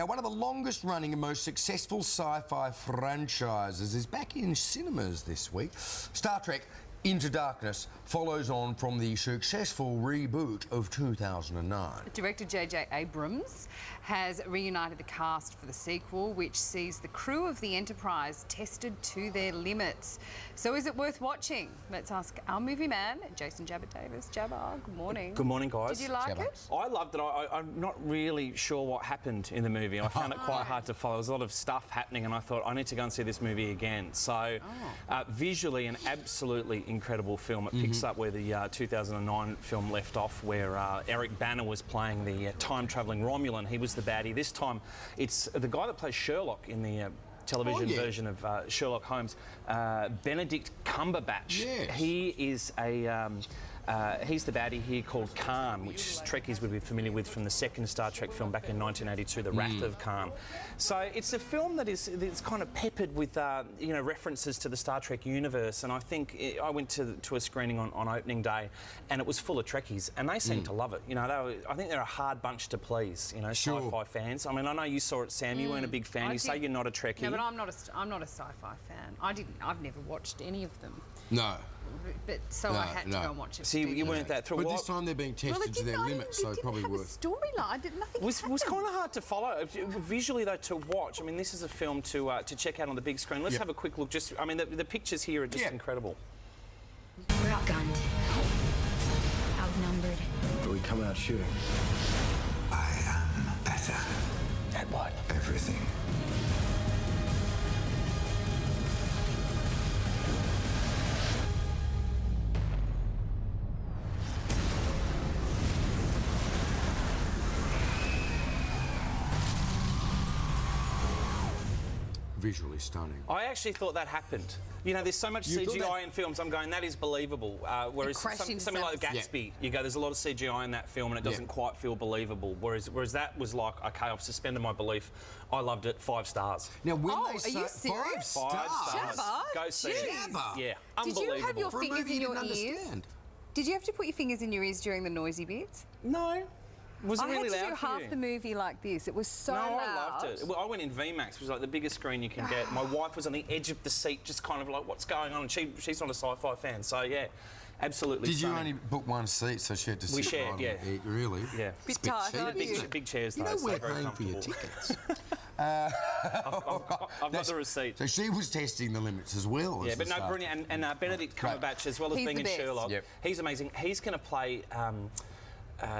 Now, one of the longest-running and most successful sci-fi franchises is back in cinemas this week. Star Trek Into Darkness follows on from the successful reboot of 2009. Director J.J. Abrams has reunited the cast for the sequel, which sees the crew of the Enterprise tested to their limits. So is it worth watching? Let's ask our movie man, Jason Jabba Davis. Jabba, good morning. Good morning, guys. Did you like Jabba. it? I loved it. I'm not really sure what happened in the movie. I found it quite hard to follow. There was a lot of stuff happening and I thought, I need to go and see this movie again. So visually an absolutely incredible film. It picks up where the 2009 film left off, where Eric Bana was playing the time-travelling Romulan. He was the baddie. This time it's the guy that plays Sherlock in the television version of Sherlock Holmes, Benedict Cumberbatch. Yes. He is a... he's the baddie here called Khan, which Trekkies would be familiar with from the second Star Trek film back in 1982, The Wrath of Khan. So it's a film that is kind of peppered with references to the Star Trek universe, and I think I went to a screening on opening day, and it was full of Trekkies, and they seemed to love it. You know, I think they're a hard bunch to please. You know, sci-fi fans. I mean, I know you saw it, Sam. You weren't a big fan. You say you're not a Trekkie. No, but I'm not a sci-fi fan. I've never watched any of them. No. But I had to go and watch it. See, you weren't that through. But this time they're being tested to their limits, so probably worth. Storyline. Nothing. It was kind of hard to follow visually, though, to watch. I mean, this is a film to check out on the big screen. Let's have a quick look. Just, I mean, the pictures here are just incredible. We're outgunned, outnumbered. But we come out shooting. I am better At what? everything. Visually stunning. I actually thought that happened. You know, there's so much CGI in films, I'm going, that is believable. Whereas something like Gatsby, you go, there's a lot of CGI in that film and it doesn't quite feel believable. Whereas that was like, OK, I've suspended my belief. I loved it, 5 stars. Now, when Oh, they are say you serious? 5 stars. Jabba? Go see it. Jabba. Yeah, Did unbelievable. you have your For a fingers movie in you your didn't ears? understand. Did you have to put your fingers in your ears during the noisy bits? No. Was it really I had loud to do for half you? the movie like this. It was so No, loud. I loved it. Well, I went in VMAX, which was like the biggest screen you can get. My wife was on the edge of the seat, just kind of like, what's going on? And she's not a sci-fi fan, so yeah, absolutely Did you stunning. only book one seat, so she had to sit We shared, right yeah. on it? Really? Yeah. Bit tight, aren't you? Big chairs, You though, know so we're very paying for your comfortable. tickets. I've got the receipt. So she was testing the limits as well. Yeah, as but the no, staff. brilliant. And Benedict Cumberbatch, as well as He's being the in best. Sherlock, he's amazing. He's going to play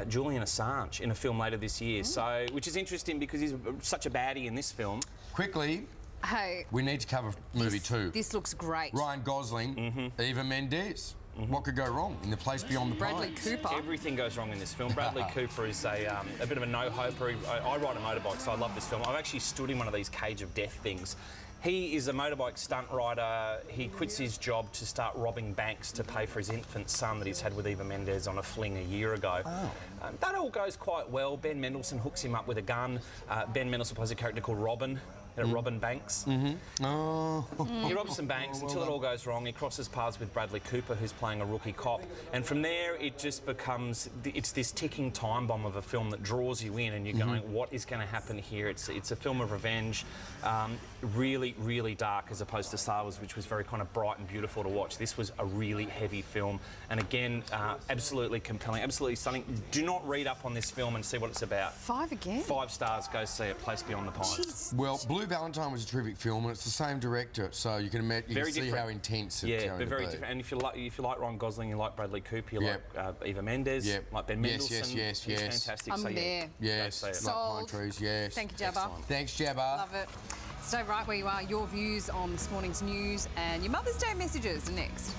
Julian Assange in a film later this year, so which is interesting because he's such a baddie in this film. Quickly, Hey, we need to cover movie 2. this looks great. Ryan Gosling, Eva Mendes. What could go wrong in The Place Beyond the Bradley Pines? Cooper. Everything goes wrong in this film. Bradley Cooper is a bit of a no-hoper. I ride a motorbike, so I love this film. I've actually stood in one of these cage of death things. He is a motorbike stunt rider. He quits his job to start robbing banks to pay for his infant son that he's had with Eva Mendes on a fling a year ago. That all goes quite well. Ben Mendelsohn hooks him up with a gun. Ben Mendelsohn plays a character called Robin. Robin Banks. Oh. He robs some banks until it all goes wrong. He crosses paths with Bradley Cooper, who's playing a rookie cop. And from there, it just becomes... It's this ticking time bomb of a film that draws you in and you're going, what is going to happen here? It's a film of revenge. Really, really dark as opposed to Star Wars, which was very kind of bright and beautiful to watch. This was a really heavy film. And again, absolutely compelling, absolutely stunning. Do not read up on this film and see what it's about. 5 again? 5 stars, go see it, Place Beyond the Pines. Jeez. Well, Blue Valentine was a terrific film, and it's the same director, so you can imagine, you Very can see different. how intense it's Yeah, going but very to be. different. And if you like Ryan Gosling, you like Bradley Cooper, you Yep. like Eva Mendes, Yep. like Ben Mendelsohn. Yes. He's fantastic. I'm so, there. Yes, Go see it. like pine Sold. trees, yes. Thank you, Jabba. Thanks, Jabba. Love it. Stay right where you are. Your views on this morning's news and your Mother's Day messages are next.